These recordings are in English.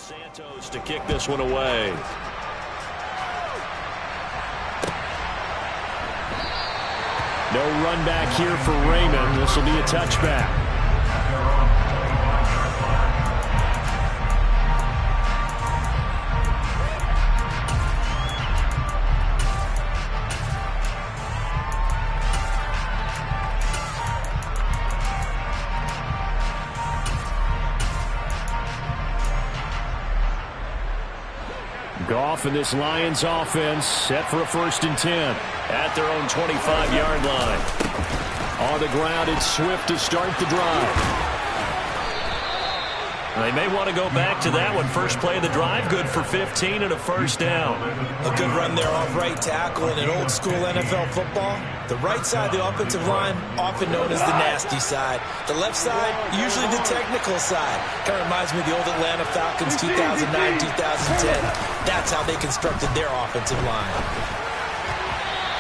Santos to kick this one away. No run back here for Raymond. This will be a touchback. Goff and this Lions offense set for a 1st and 10 at their own 25-yard line. On the ground, it's Swift to start the drive. They may want to go back to that one. First play of the drive, good for 15 and a 1st down. A good run there off right tackle in an old-school NFL football. The right side of the offensive line, often known as the nasty side. The left side, usually the technical side. Kind of reminds me of the old Atlanta Falcons 2009-2010. That's how they constructed their offensive line.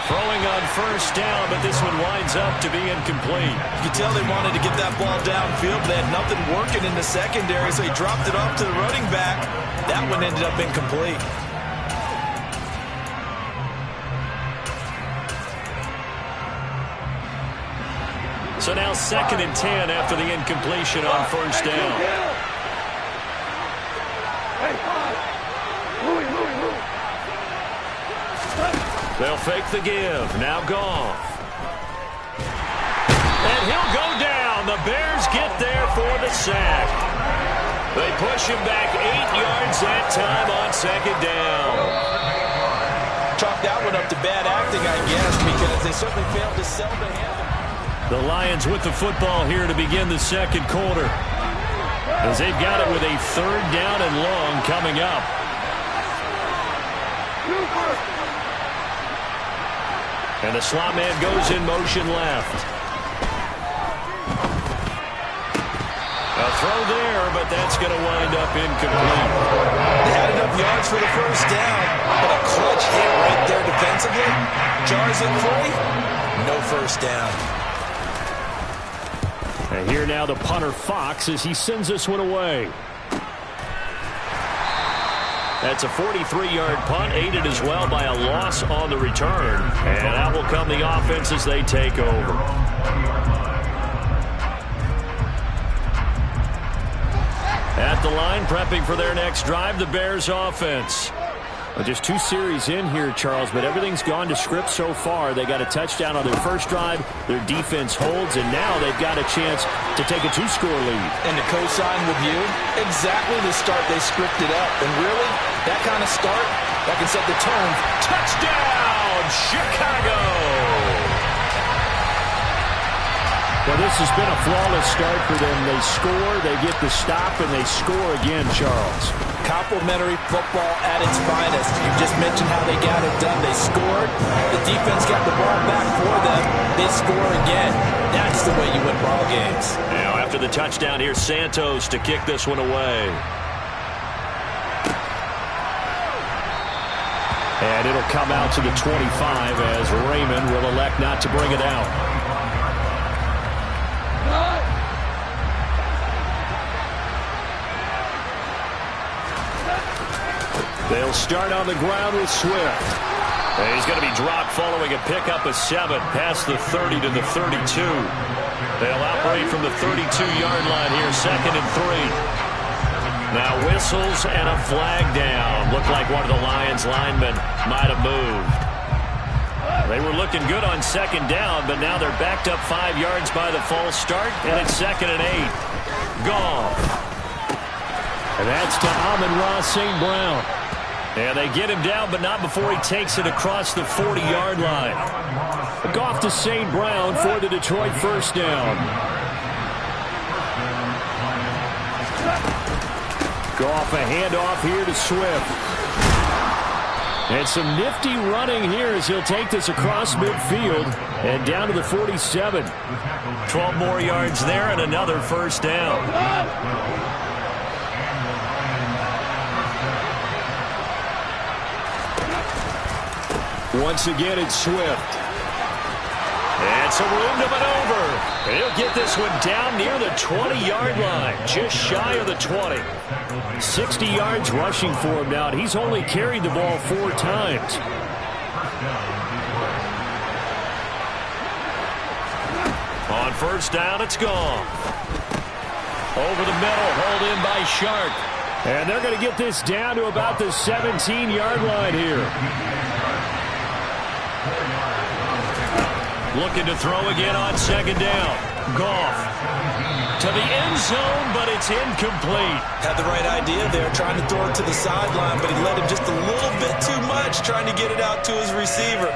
Throwing on 1st down, but this one winds up to be incomplete. You can tell they wanted to get that ball downfield, but they had nothing working in the secondary, so he dropped it off to the running back. That one ended up incomplete. So now 2nd and 10 after the incompletion on 1st down. They'll fake the give. Now Goff. And he'll go down. The Bears get there for the sack. They push him back 8 yards that time on 2nd down. Chalk that one up to bad acting, I guess, because they certainly failed to sell the hand. The Lions with the football here to begin the 2nd quarter, as they've got it with a 3rd down and long coming up. And the slot man goes in motion left. A throw there, but that's going to wind up incomplete. They had enough yards for the 1st down, but a clutch hit right there defensively. Jars it free. No 1st down. And here now the punter Fox as he sends this one away. That's a 43-yard punt, aided as well by a loss on the return. And out will come the offense as they take over. At the line, prepping for their next drive, the Bears offense. Well, just 2 series in here, Charles, but everything's gone to script so far. They got a touchdown on their first drive. Their defense holds, and now they've got a chance to take a 2-score lead. And to co-sign with you, exactly the start they scripted up. And really, that kind of start, that can set the tone. Touchdown, Chicago! Well, this has been a flawless start for them. They score, they get the stop, and they score again, Charles. Complimentary football at its finest. You just mentioned how they got it done. They scored. The defense got the ball back for them. They score again. That's the way you win ball games. Now, after the touchdown, here's Santos to kick this one away. And it'll come out to the 25 as Raymond will elect not to bring it out. They'll start on the ground with Swift. And he's going to be dropped following a pickup of 7 past the 30 to the 32. They'll operate from the 32-yard line here, 2nd and 3. Now whistles and a flag down. Looked like one of the Lions linemen might have moved. They were looking good on 2nd down, but now they're backed up 5 yards by the false start, and it's 2nd and 8. Goff. And that's to Amon-Ra St. Brown. And they get him down, but not before he takes it across the 40-yard line. Goff to St. Brown for the Detroit 1st down. Goff a handoff here to Swift. And some nifty running here as he'll take this across midfield and down to the 47. 12 more yards there and another 1st down. Once again, it's Swift. And some room to maneuver. And he'll get this one down near the 20-yard line, just shy of the 20. 60 yards rushing for him now, and he's only carried the ball 4 times. On first down, it's gone. Over the middle, hauled in by Shark. And they're going to get this down to about the 17-yard line here. Looking to throw again on second down. Goff to the end zone, but it's incomplete. Had the right idea there, trying to throw it to the sideline, but he led him just a little bit too much, trying to get it out to his receiver.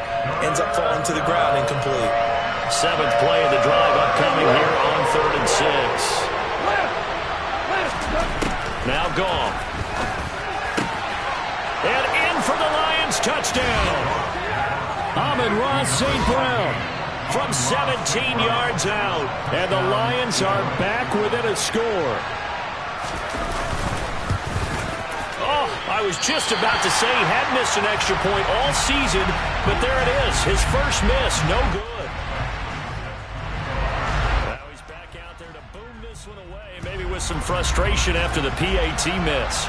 Ends up falling to the ground, incomplete. 7th play of the drive upcoming here on 3rd and 6. Now Goff. And in for the Lions, touchdown. Amon-Ra St. Brown from 17 yards out. And the Lions are back within a score. Oh, I was just about to say he had missed an extra point all season, but there it is. His first miss, no good. Now he's back out there to boom this one away, maybe with some frustration after the PAT miss.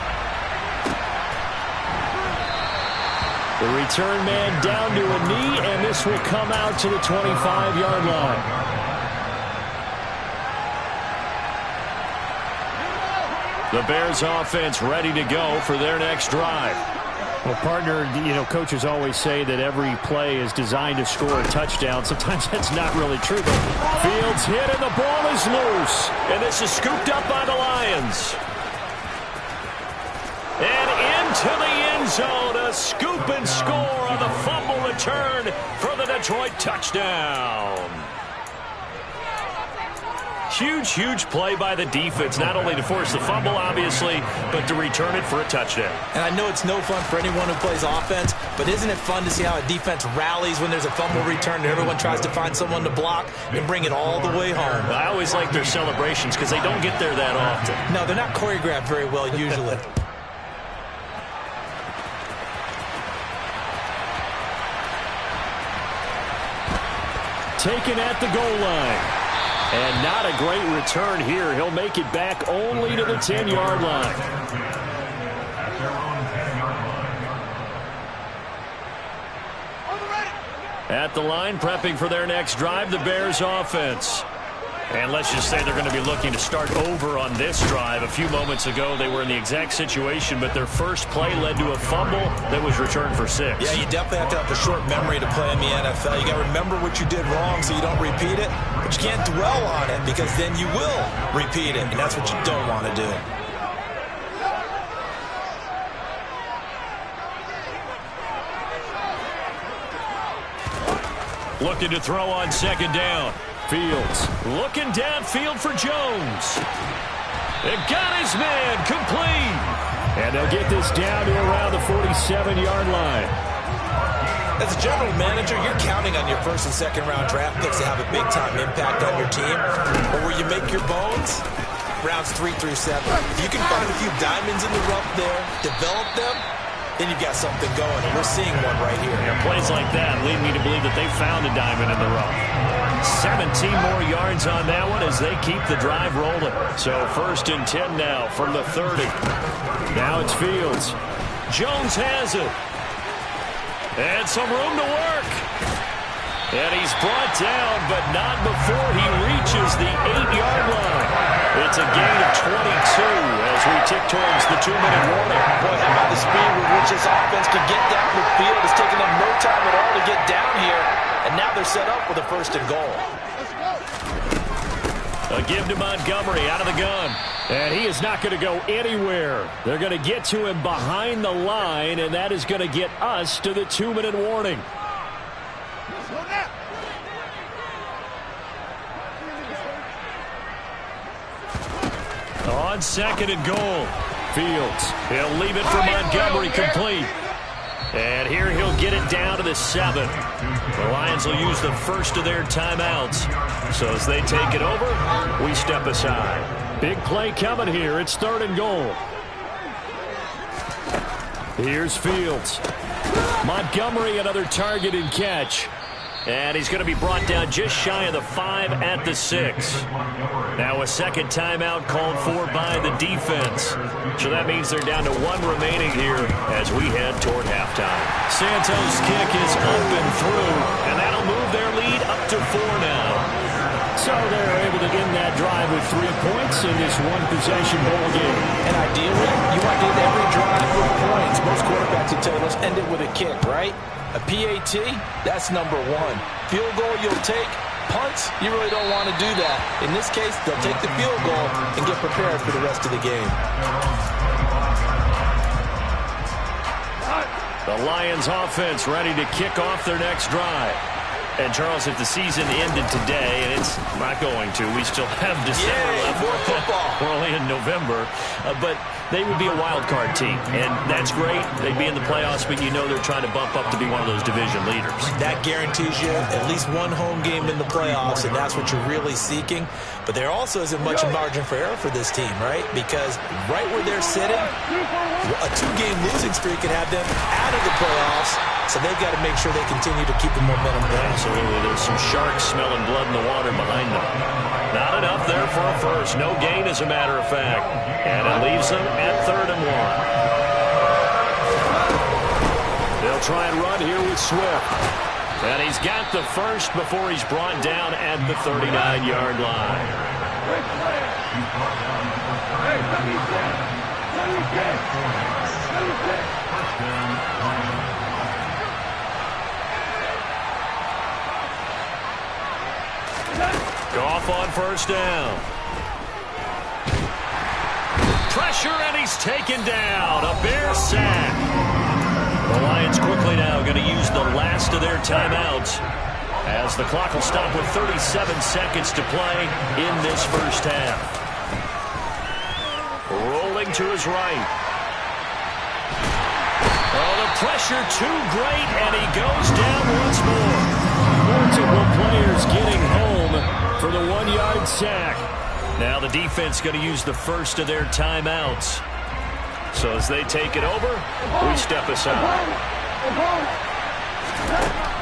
The return man down to a knee, and this will come out to the 25-yard line. The Bears offense ready to go for their next drive. Well, partner, coaches always say that every play is designed to score a touchdown. Sometimes that's not really true, but Fields hit and the ball is loose. And this is scooped up by the Lions. And into the end zone, a scoop and score on the fumble return for the Detroit touchdown. Huge play by the defense, not only to force the fumble, obviously, but to return it for a touchdown. And I know it's no fun for anyone who plays offense, but isn't it fun to see how a defense rallies when there's a fumble return and everyone tries to find someone to block and bring it all the way home? I always like their celebrations because they don't get there that often. No, they're not choreographed very well usually. Taken at the goal line. And not a great return here. He'll make it back only to the 10-yard line. At the line, prepping for their next drive, the Bears offense. And let's just say they're going to be looking to start over on this drive. A few moments ago, they were in the exact situation, but their first play led to a fumble that was returned for 6. Yeah, you definitely have to have the short memory to play in the NFL. You got to remember what you did wrong so you don't repeat it, but you can't dwell on it because then you will repeat it, and that's what you don't want to do. Looking to throw on second down. Fields looking downfield for Jones. It got his man complete. And they'll get this down to around the 47-yard line. As a general manager, you're counting on your first and second round draft picks to have a big-time impact on your team. But where you make your bones, rounds 3 through 7. If you can find a few diamonds in the rough there, develop them, then you've got something going, and we're seeing one right here. Yeah, plays like that lead me to believe that they found a diamond in the rough. 17 more yards on that one as they keep the drive rolling. So 1st and 10 now from the 30. Now it's Fields. Jones has it. And some room to work. And he's brought down, but not before he reaches the 8-yard line. It's a gain of 22 as we tick towards the 2-minute warning. Boy, how about the speed with which this offense could get down the field? It's taken them no time at all to get down here. And now they're set up with a 1st and goal. A give to Montgomery out of the gun. And he is not going to go anywhere. They're going to get to him behind the line, and that is going to get us to the 2-minute warning. On 2nd and goal. Fields. He'll leave it for Montgomery complete. And here he'll get it down to the 7. The Lions will use the first of their timeouts. So as they take it over, we step aside. Big play coming here. It's 3rd and goal. Here's Fields. Montgomery, another target and catch. And he's going to be brought down just shy of the 5 at the 6. Now a second timeout called for by the defense. So that means they're down to 1 remaining here as we head toward halftime. Santos' kick is up and through, and that'll move their lead up to 4 now. So they're able to end that drive with 3 points in this one-possession ball game. And ideally, you want to end every drive with points. Most quarterbacks will tell you, let's end it with a kick, right? A PAT, that's number 1. Field goal you'll take. Punts, you really don't want to do that. In this case, they'll take the field goal and get prepared for the rest of the game. The Lions offense ready to kick off their next drive. And, Charles, if the season ended today, and it's not going to, we still have December left. More football. We're only in November. But they would be a wild card team, and that's great. They'd be in the playoffs, but you know they're trying to bump up to be one of those division leaders. That guarantees you at least 1 home game in the playoffs, and that's what you're really seeking. But there also isn't much margin for error for this team, right? Because right where they're sitting, a 2-game losing streak could have them out of the playoffs. So they've got to make sure they continue to keep the momentum going. Absolutely. There's some sharks smelling blood in the water behind them. Not enough there for a first. No gain, as a matter of fact. And it leaves them at 3rd and 1. They'll try and run here with Swift. And he's got the first before he's brought down at the 39-yard line. Goff on first down. Pressure, and he's taken down. A Bear sack. The Lions quickly now going to use the last of their timeouts as the clock will stop with 37 seconds to play in this first half. Rolling to his right. Oh, the pressure too great, and he goes down once more. Multiple players getting home for the 1-yard sack. Now the defense going to use the first of their timeouts. So as they take it over, we step aside.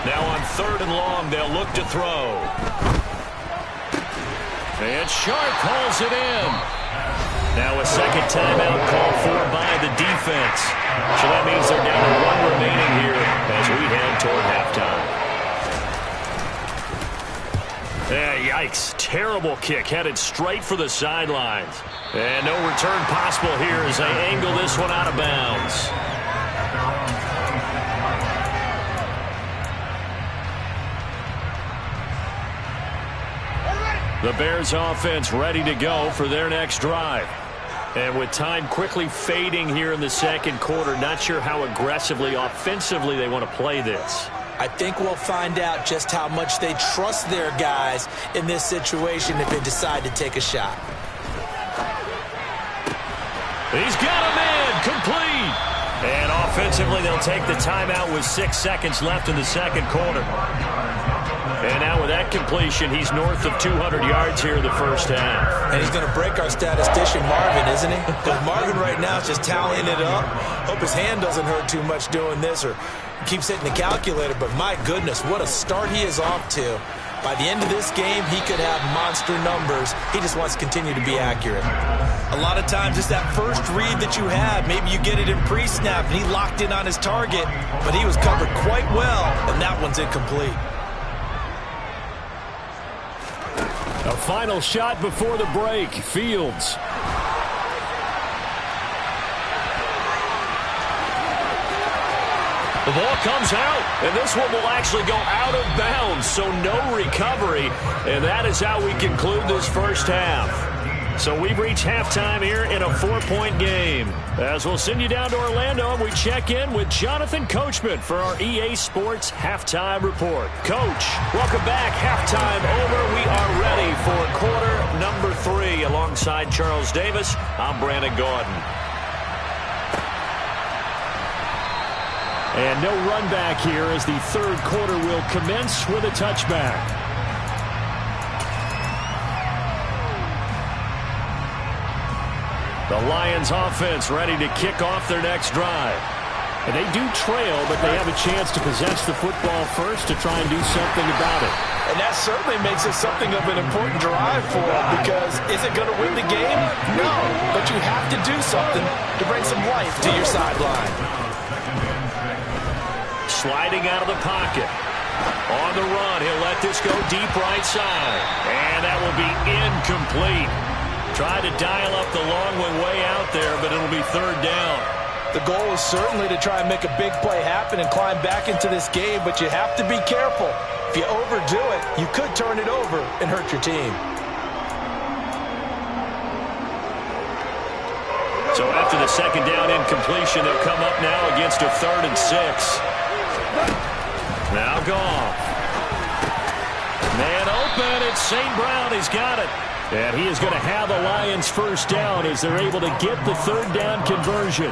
Now on 3rd and long, they'll look to throw. And Sharp calls it in. Now a second timeout called for by the defense. So that means they're down to 1 remaining here as we head toward halftime. Yeah, yikes. Terrible kick headed straight for the sidelines. And no return possible here as they angle this one out of bounds. The Bears offense ready to go for their next drive. And with time quickly fading here in the second quarter, not sure how aggressively, offensively they want to play this. I think we'll find out just how much they trust their guys in this situation if they decide to take a shot. He's got a man, complete. And offensively, they'll take the timeout with 6 seconds left in the second quarter. And now with that completion, he's north of 200 yards here in the first half. And he's going to break our statistician, Marvin, isn't he? Because Marvin right now is just tallying it up. Hope his hand doesn't hurt too much doing this or keeps hitting the calculator. But my goodness, what a start he is off to. By the end of this game, he could have monster numbers. He just wants to continue to be accurate. A lot of times, it's that first read that you have. Maybe you get it in pre-snap, and he locked in on his target. But he was covered quite well, and that one's incomplete. A final shot before the break. Fields. The ball comes out, and this one will actually go out of bounds, so no recovery. And that is how we conclude this first half. So we've reached halftime here in a 4-point game. As we'll send you down to Orlando, and we check in with Jonathan Coachman for our EA Sports Halftime Report. Coach, welcome back. Halftime over. We are ready for quarter number 3. Alongside Charles Davis, I'm Brandon Gordon. And no run back here as the third quarter will commence with a touchback. The Lions offense ready to kick off their next drive. And they do trail, but they have a chance to possess the football first to try and do something about it. And that certainly makes it something of an important drive for them, because is it going to win the game? No, but you have to do something to bring some life to your sideline. Sliding out of the pocket. On the run, he'll let this go deep right side. And that will be incomplete. Tried to dial up the long one way out there, but it'll be third down. The goal is certainly to try and make a big play happen and climb back into this game, but you have to be careful. If you overdo it, you could turn it over and hurt your team. So after the second down incompletion, they'll come up now against a 3rd and 6. Now Goff. Man open, it's St. Brown. He's got it. And he is going to have the Lions first down as they're able to get the 3rd down conversion.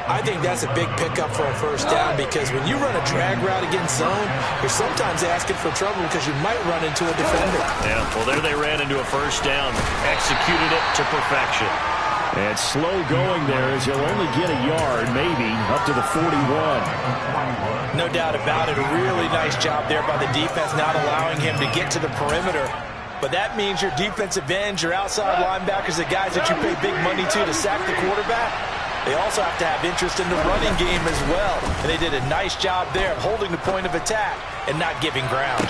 I think that's a big pickup for a first down, because when you run a drag route against zone, you're sometimes asking for trouble because you might run into a defender. Yeah, well, there they ran into a first down. Executed it to perfection. And slow going there as he'll only get a yard, maybe, up to the 41. No doubt about it. A really nice job there by the defense, not allowing him to get to the perimeter. But that means your defensive ends, your outside linebackers, the guys that you pay big money to sack the quarterback, they also have to have interest in the running game as well. And they did a nice job there of holding the point of attack and not giving ground.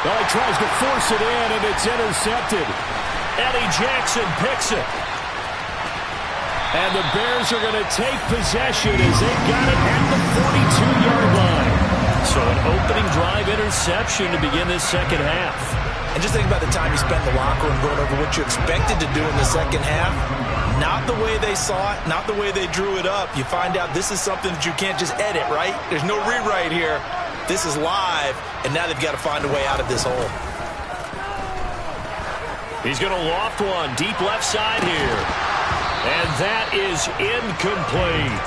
Well, he tries to force it in, and it's intercepted. Eddie Jackson picks it. And the Bears are going to take possession as they've got it at the 42-yard line. So an opening drive interception to begin this second half. And just think about the time you spent in the locker room going over what you expected to do in the second half. Not the way they saw it, not the way they drew it up. You find out this is something that you can't just edit, right? There's no rewrite here. This is live, and now they've got to find a way out of this hole. He's going to loft one deep left side here. And that is incomplete.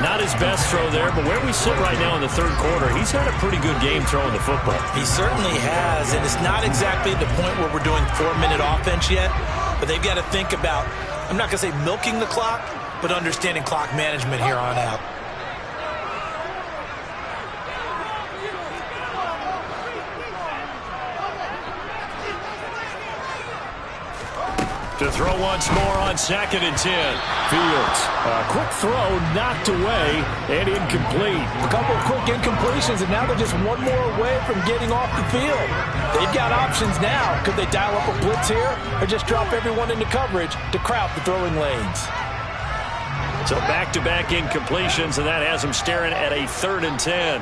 Not his best throw there, but where we sit right now in the third quarter, he's had a pretty good game throwing the football. He certainly has, and it's not exactly the point where we're doing 4-minute offense yet, but they've got to think about, I'm not going to say milking the clock, but understanding clock management here on out. To throw once more on 2nd and 10. Fields. A quick throw knocked away and incomplete. A couple of quick incompletions, and now they're just one more away from getting off the field. They've got options now. Could they dial up a blitz here or just drop everyone into coverage to crowd the throwing lanes? So back-to-back incompletions, and that has them staring at a 3rd and 10.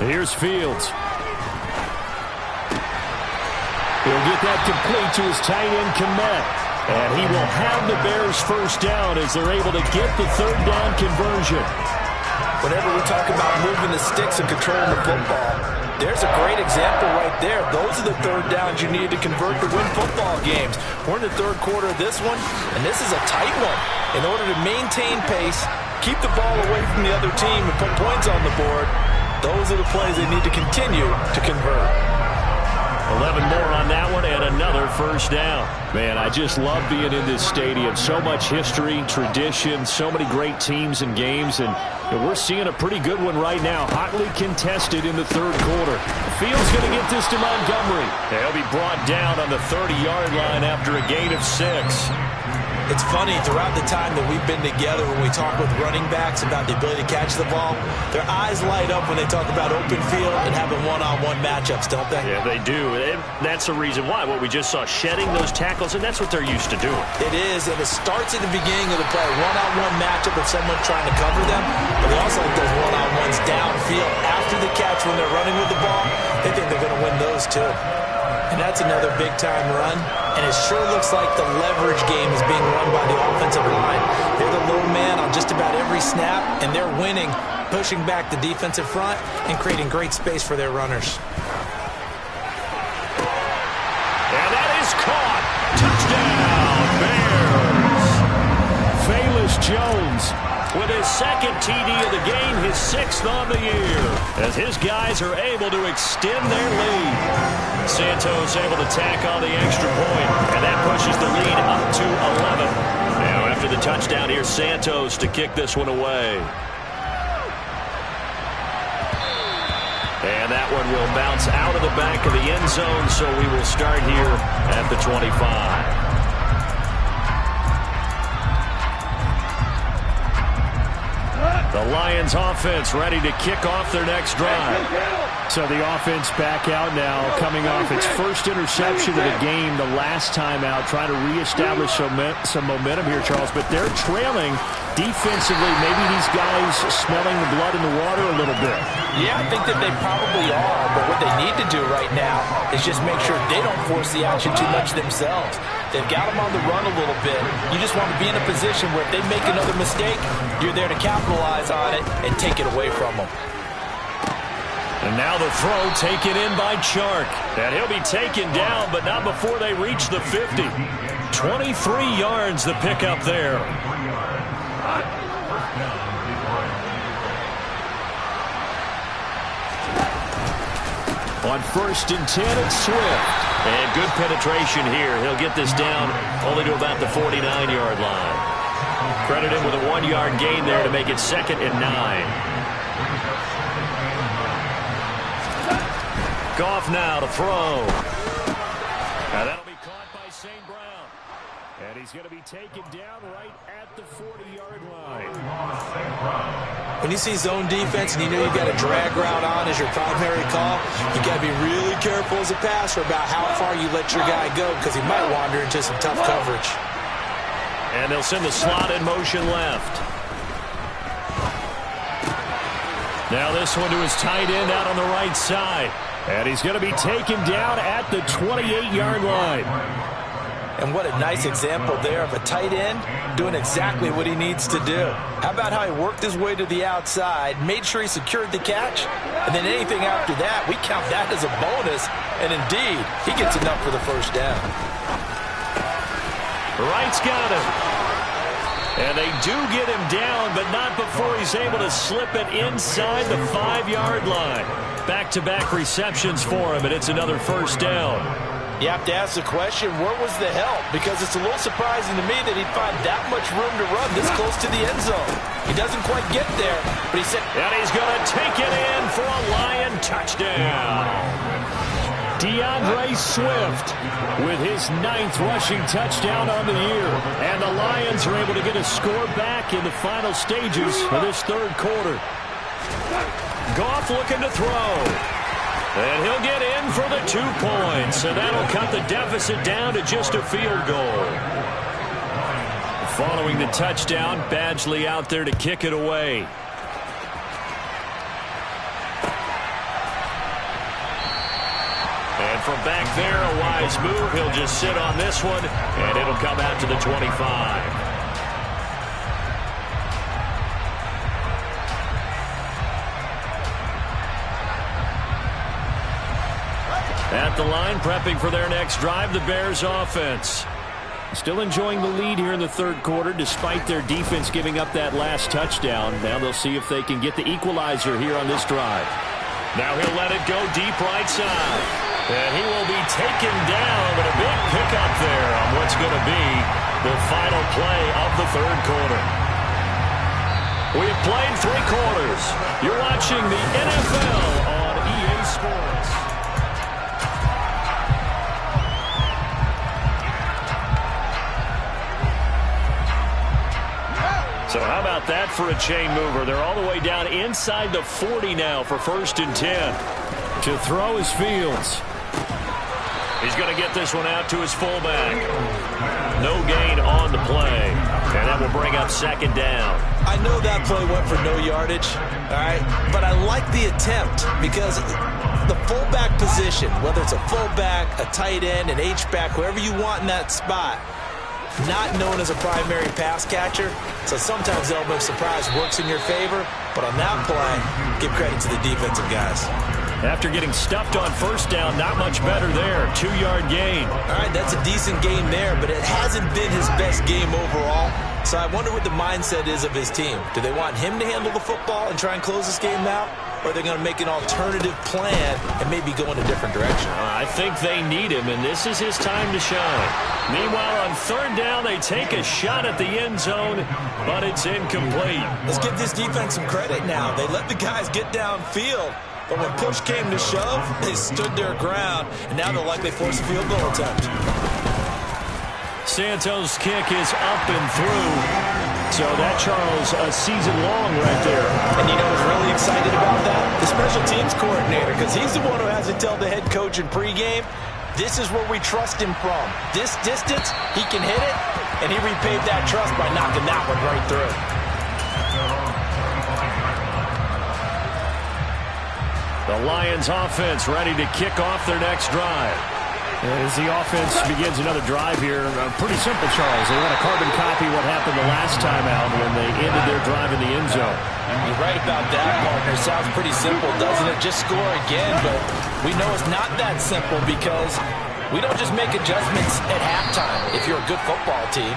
Here's Fields. He'll get that complete to his tight end, Kmet. And he will have the Bears first down as they're able to get the 3rd down conversion. Whenever we talk about moving the sticks and controlling the football, there's a great example right there. Those are the 3rd downs you need to convert to win football games. We're in the third quarter of this one, and this is a tight one. In order to maintain pace, keep the ball away from the other team, and put points on the board, those are the plays they need to continue to convert. 11 more on that one and another first down. Man, I just love being in this stadium. So much history, tradition, so many great teams and games, and we're seeing a pretty good one right now. Hotly contested in the third quarter. Fields going to get this to Montgomery. They'll be brought down on the 30-yard line after a gain of 6. It's funny, throughout the time that we've been together, when we talk with running backs about the ability to catch the ball, their eyes light up when they talk about open field and having one-on-one matchups, don't they? Yeah, they do. And that's the reason why. What we just saw, shedding those tackles, and that's what they're used to doing. It is, and it starts at the beginning of the play. One-on-one matchup with someone trying to cover them, but they also like those one-on-ones downfield after the catch when they're running with the ball. They think they're going to win those too. And that's another big-time run. And it sure looks like the leverage game is being run by the offensive line. They're the low man on just about every snap, and they're winning, pushing back the defensive front and creating great space for their runners. And that is caught. Touchdown, Bears. Velus Jones with his second TD of the game, his 6th on the year, as his guys are able to extend their lead. Santos able to tack on the extra point, and that pushes the lead up to 11. Now after the touchdown, here's Santos to kick this one away. And that one will bounce out of the back of the end zone, so we will start here at the 25. The Lions offense ready to kick off their next drive. So the offense back out now, coming off its first interception of the game the last time out, trying to reestablish some momentum here, Charles. But they're trailing defensively. Maybe these guys smelling the blood in the water a little bit. Yeah, I think that they probably are. But what they need to do right now is just make sure they don't force the action too much themselves. They've got them on the run a little bit. You just want to be in a position where if they make another mistake, you're there to capitalize on it and take it away from them. And now the throw taken in by Chark. And he'll be taken down, but not before they reach the 50. 23 yards the pickup there. On 1st and 10, it's Swift. And good penetration here. He'll get this down only to about the 49-yard line. Credit him with a 1-yard gain there to make it 2nd and 9. Goff now to throw. Now that'll be caught by St. Brown. And he's going to be taken down right at the 40-yard line. When you see zone defense and you know you've got a drag route on as your primary call, you got to be really careful as a passer about how far you let your guy go because he might wander into some tough coverage. And they'll send the slot in motion left. Now this one to his tight end out on the right side. And he's going to be taken down at the 28-yard line. And what a nice example there of a tight end doing exactly what he needs to do. How about how he worked his way to the outside, made sure he secured the catch, and then anything after that, we count that as a bonus. And indeed, he gets enough for the first down. Wright's got him. And they do get him down, but not before he's able to slip it inside the 5-yard line. Back-to-back receptions for him, and it's another first down. You have to ask the question, where was the help? Because it's a little surprising to me that he'd find that much room to run this close to the end zone. He doesn't quite get there, but he said... And he's going to take it in for a Lion touchdown. DeAndre Swift with his 9th rushing touchdown on the year. And the Lions are able to get a score back in the final stages of this third quarter. Goff looking to throw. And he'll get in for the 2 points. And that'll cut the deficit down to just a field goal. Following the touchdown, Badgley out there to kick it away. And from back there, a wise move. He'll just sit on this one, and it'll come out to the 25. At the line, prepping for their next drive, the Bears offense. Still enjoying the lead here in the third quarter, despite their defense giving up that last touchdown. Now they'll see if they can get the equalizer here on this drive. Now he'll let it go deep right side. And he will be taken down, but a big pickup there on what's going to be the final play of the third quarter. We have played 3 quarters. You're watching the NFL on EA Sports. So how about that for a chain mover? They're all the way down inside the 40 now for 1st and 10. To throw is Fields. He's going to get this one out to his fullback. No gain on the play. And that will bring up 2nd down. I know that play went for no yardage, all right? But I like the attempt because the fullback position, whether it's a fullback, a tight end, an H-back, whoever you want in that spot, not known as a primary pass catcher. So sometimes element of surprise works in your favor. But on that play, give credit to the defensive guys. After getting stuffed on first down, not much better there. 2-yard gain. All right, that's a decent game there, but it hasn't been his best game overall. So I wonder what the mindset is of his team. Do they want him to handle the football and try and close this game out? Or are they going to make an alternative plan and maybe go in a different direction? I think they need him, and this is his time to shine. Meanwhile, on third down, they take a shot at the end zone, but it's incomplete. Let's give this defense some credit now. They let the guys get downfield. But when push came to shove, they stood their ground, and now they'll likely force a field goal attempt. Santos' kick is up and through. So that, Charles, a season long right there. And you know who's really excited about that? The special teams coordinator, because he's the one who has to tell the head coach in pregame, this is where we trust him from. This distance, he can hit it, and he repaid that trust by knocking that one right through. The Lions offense ready to kick off their next drive. As the offense begins another drive here, pretty simple, Charles. They want to carbon copy what happened the last time out when they ended their drive in the end zone. You're right about that, partner. Sounds pretty simple, doesn't it? Just score again, but we know it's not that simple because we don't just make adjustments at halftime if you're a good football team.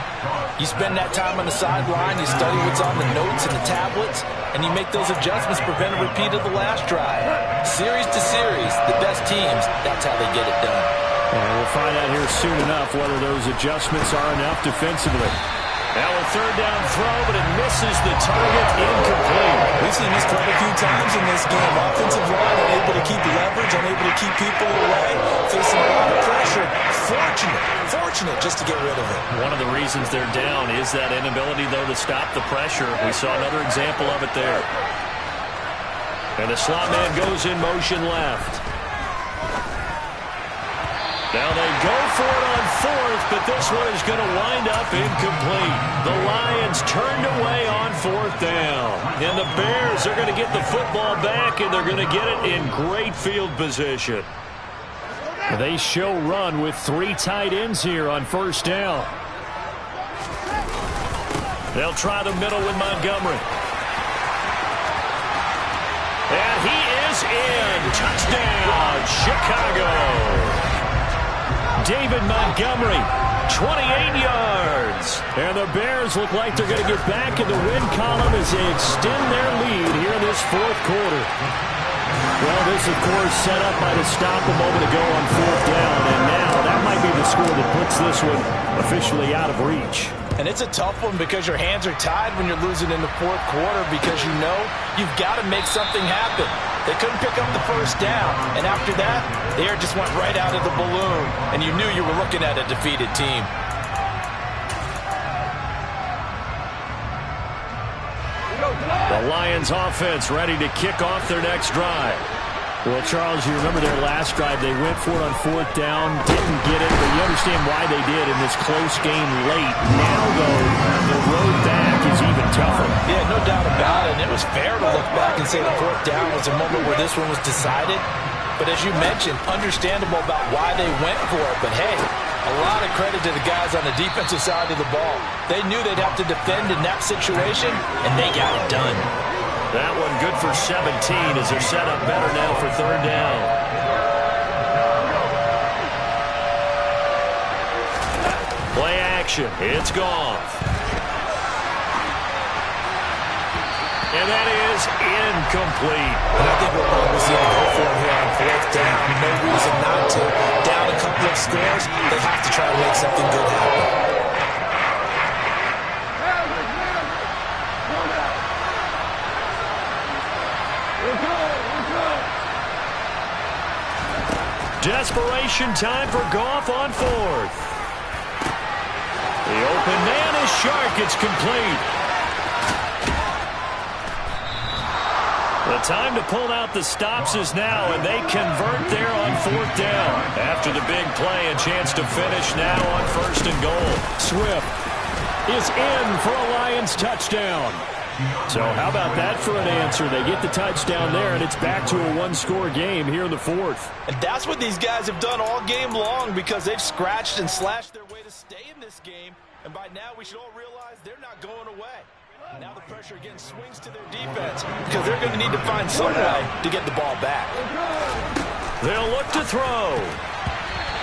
You spend that time on the sideline, you study what's on the notes and the tablets, and you make those adjustments, prevent a repeat of the last drive. Series to series, the best teams, that's how they get it done. And we'll find out here soon enough whether those adjustments are enough defensively. Now a third down throw, but it misses the target, incomplete. We've seen this quite a few times in this game. Offensive line unable to keep leverage, unable to keep people away, facing a lot of pressure. Fortunate just to get rid of it. One of the reasons they're down is that inability, though, to stop the pressure. We saw another example of it there. And the slot man goes in motion left. Now they go for it on fourth, but this one is going to wind up incomplete. The Lions turned away on fourth down. And the Bears are going to get the football back, and they're going to get it in great field position. They show run with 3 tight ends here on first down. They'll try the middle with Montgomery. And he is in. Touchdown, Chicago. David Montgomery, 28 yards. And the Bears look like they're going to get back in the win column as they extend their lead here in this fourth quarter. Well, this, of course, set up by the stop a moment ago on fourth down. And now that might be the score that puts this one officially out of reach. And it's a tough one because your hands are tied when you're losing in the fourth quarter because you know you've got to make something happen. They couldn't pick up the first down. And after that, the air just went right out of the balloon. And you knew you were looking at a defeated team. The Lions offense ready to kick off their next drive. Well, Charles, you remember their last drive. They went for it on fourth down, didn't get it, but you understand why they did in this close game late. Now, though, the road back is even tougher. Yeah, no doubt about it. And it was fair to look back and say the fourth down was a moment where this one was decided. But as you mentioned, understandable about why they went for it. But, hey, a lot of credit to the guys on the defensive side of the ball. They knew they'd have to defend in that situation, and they got it done. That one good for 17 as they're set up better now for third down. Play action. It's Goff. And that is incomplete. And I think we're probably going to go for it here on fourth down. No reason not to. Down a couple of scores, they have to try to make something good happen. Desperation time for Goff on fourth. The open man is Shark. It's complete. The time to pull out the stops is now, and they convert there on fourth down. After the big play, a chance to finish now on first and goal. Swift is in for a Lions touchdown. So how about that for an answer? They get the touchdown there, and it's back to a one-score game here in the fourth. And that's what these guys have done all game long because they've scratched and slashed their way to stay in this game. And by now, we should all realize they're not going away. Now the pressure again swings to their defense because they're going to need to find some way to get the ball back. They'll look to throw.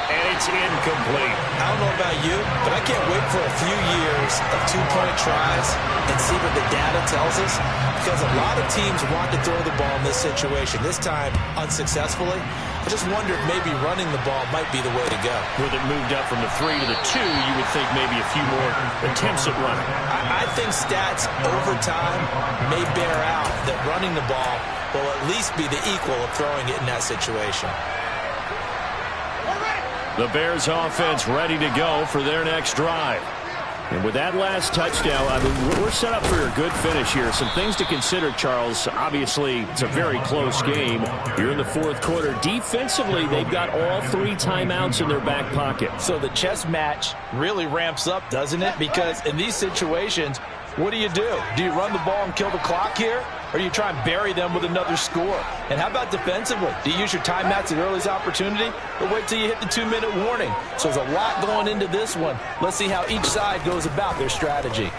And it's incomplete. I don't know about you, but I can't wait for a few years of two-point tries and see what the data tells us, because a lot of teams want to throw the ball in this situation, this time unsuccessfully. I just wonder if maybe running the ball might be the way to go. With it moved up from the 3 to the 2, you would think maybe a few more attempts at running. I think stats over time may bear out that running the ball will at least be the equal of throwing it in that situation. The Bears offense ready to go for their next drive. And with that last touchdown, I mean, we're set up for a good finish here. Some things to consider, Charles. Obviously, it's a very close game. You're in the fourth quarter. Defensively, they've got all 3 timeouts in their back pocket. So the chess match really ramps up, doesn't it? Because in these situations, what do? Do you run the ball and kill the clock here? Or do you try and bury them with another score? And how about defensively? Do you use your timeouts at earliest opportunity? Or wait till you hit the 2-minute warning? So there's a lot going into this one. Let's see how each side goes about their strategy.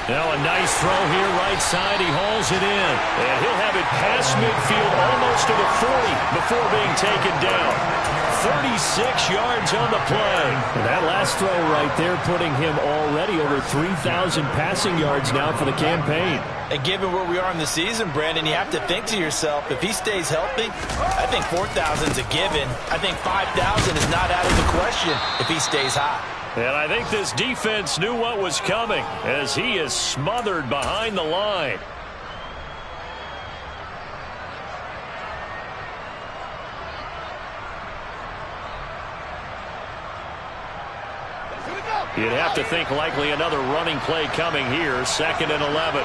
Now a nice throw here, right side. He hauls it in. And he'll have it past midfield, almost to the 40 before being taken down. 36 yards on the play. And that last throw right there putting him already over 3,000 passing yards now for the campaign. And given where we are in the season, Brandon, you have to think to yourself, if he stays healthy, I think 4,000 is a given. I think 5,000 is not out of the question if he stays hot. And I think this defense knew what was coming as he is smothered behind the line. You'd have to think likely another running play coming here. 2nd and 11.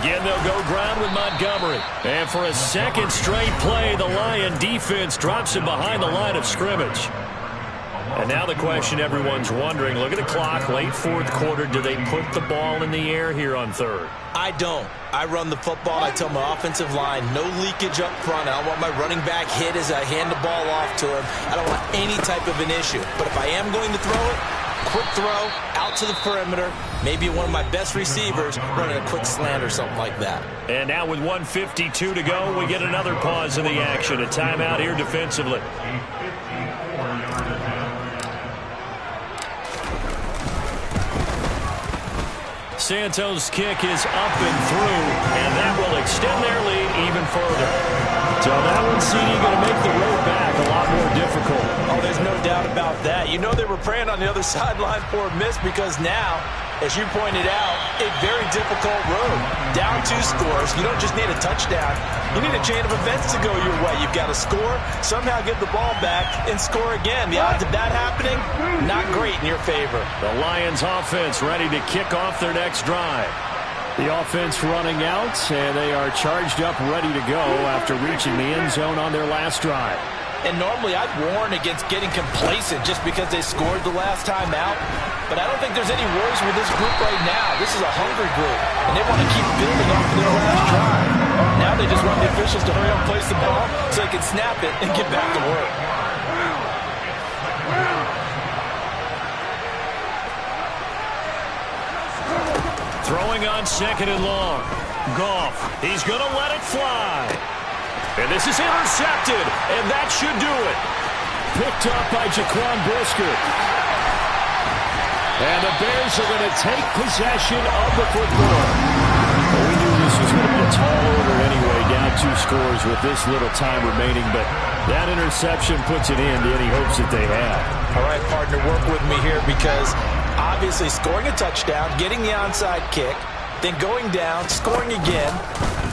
Again, they'll go ground with Montgomery. And for a second straight play, the Lion defense drops him behind the line of scrimmage. And now the question everyone's wondering, look at the clock, late fourth quarter, do they put the ball in the air here on 3rd? I don't. I run the football. I tell my offensive line, no leakage up front. I don't want my running back hit as I hand the ball off to him. I don't want any type of an issue. But if I am going to throw it, quick throw, out to the perimeter, maybe one of my best receivers running a quick slant or something like that. And now with 1:52 to go, we get another pause in the action. A timeout here defensively. Santos' kick is up and through, and that will extend their lead even further. So that one, CD, going to make the road back a lot more difficult. Oh, there's no doubt about that. You know they were praying on the other sideline for a miss because now, as you pointed out, a very difficult road. Down 2 scores. You don't just need a touchdown. You need a chain of events to go your way. You've got to score, somehow get the ball back, and score again. The odds of that happening, not great in your favor. The Lions offense ready to kick off their next drive. The offense running out, and they are charged up, ready to go after reaching the end zone on their last drive. And normally I'd warn against getting complacent just because they scored the last time out. But I don't think there's any worries with this group right now. This is a hungry group, and they want to keep building off of their last drive. Now they just want the officials to hurry up and place the ball so they can snap it and get back to work. Throwing on 2nd and long. Goff, he's going to let it fly. And this is intercepted, and that should do it. Picked up by Jaquan Brisker. And the Bears are going to take possession of the football. Well, we knew this was going to be a tall order anyway, down 2 scores with this little time remaining, but that interception puts an end to any hopes that they have. All right, partner, work with me here because obviously scoring a touchdown, getting the onside kick, then going down, scoring again.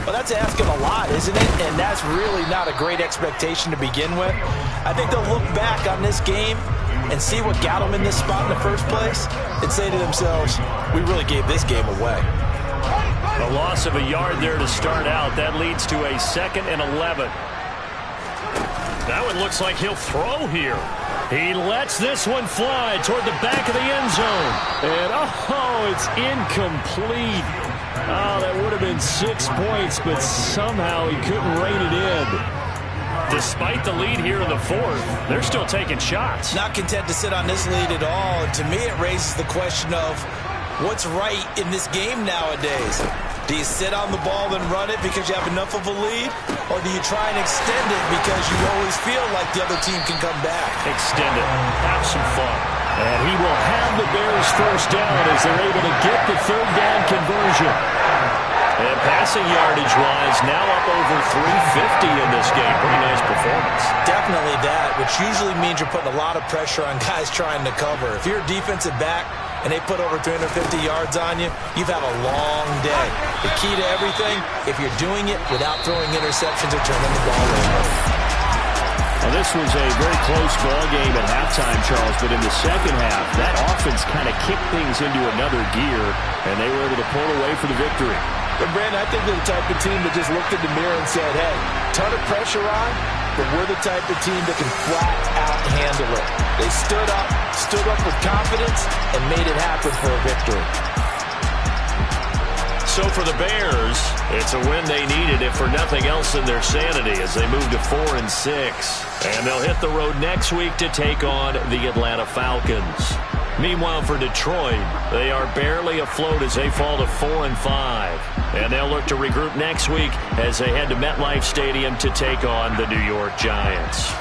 Well, that's asking a lot, isn't it? And that's really not a great expectation to begin with. I think they'll look back on this game and see what got them in this spot in the first place and say to themselves, we really gave this game away. A loss of a yard there to start out. That leads to a 2nd and 11. Now it looks like he'll throw here. He lets this one fly toward the back of the end zone. And, oh, it's incomplete. Oh, that would have been 6 points, but somehow he couldn't rein it in. Despite the lead here in the fourth, they're still taking shots. Not content to sit on this lead at all. And to me, it raises the question of what's right in this game nowadays. Do you sit on the ball and run it because you have enough of a lead? Or do you try and extend it because you always feel like the other team can come back? Extend it. Have some fun. And he will have the Bears first down as they're able to get the third down conversion. And passing yardage-wise, now up over 350 in this game. Pretty nice performance. Definitely that, which usually means you're putting a lot of pressure on guys trying to cover. If you're a defensive back and they put over 350 yards on you, you've had a long day. The key to everything, if you're doing it without throwing interceptions or turning the ball over. Well, this was a very close ball game at halftime, Charles, but in the second half, that offense kind of kicked things into another gear, and they were able to pull away for the victory. But, Brandon, I think they're the type of team that just looked in the mirror and said, hey, ton of pressure on, but we're the type of team that can flat out handle it. They stood up with confidence, and made it happen for a victory. So for the Bears, it's a win they needed, if for nothing else in their sanity, as they move to 4-6. And they'll hit the road next week to take on the Atlanta Falcons. Meanwhile, for Detroit, they are barely afloat as they fall to 4-5. And they'll look to regroup next week as they head to MetLife Stadium to take on the New York Giants.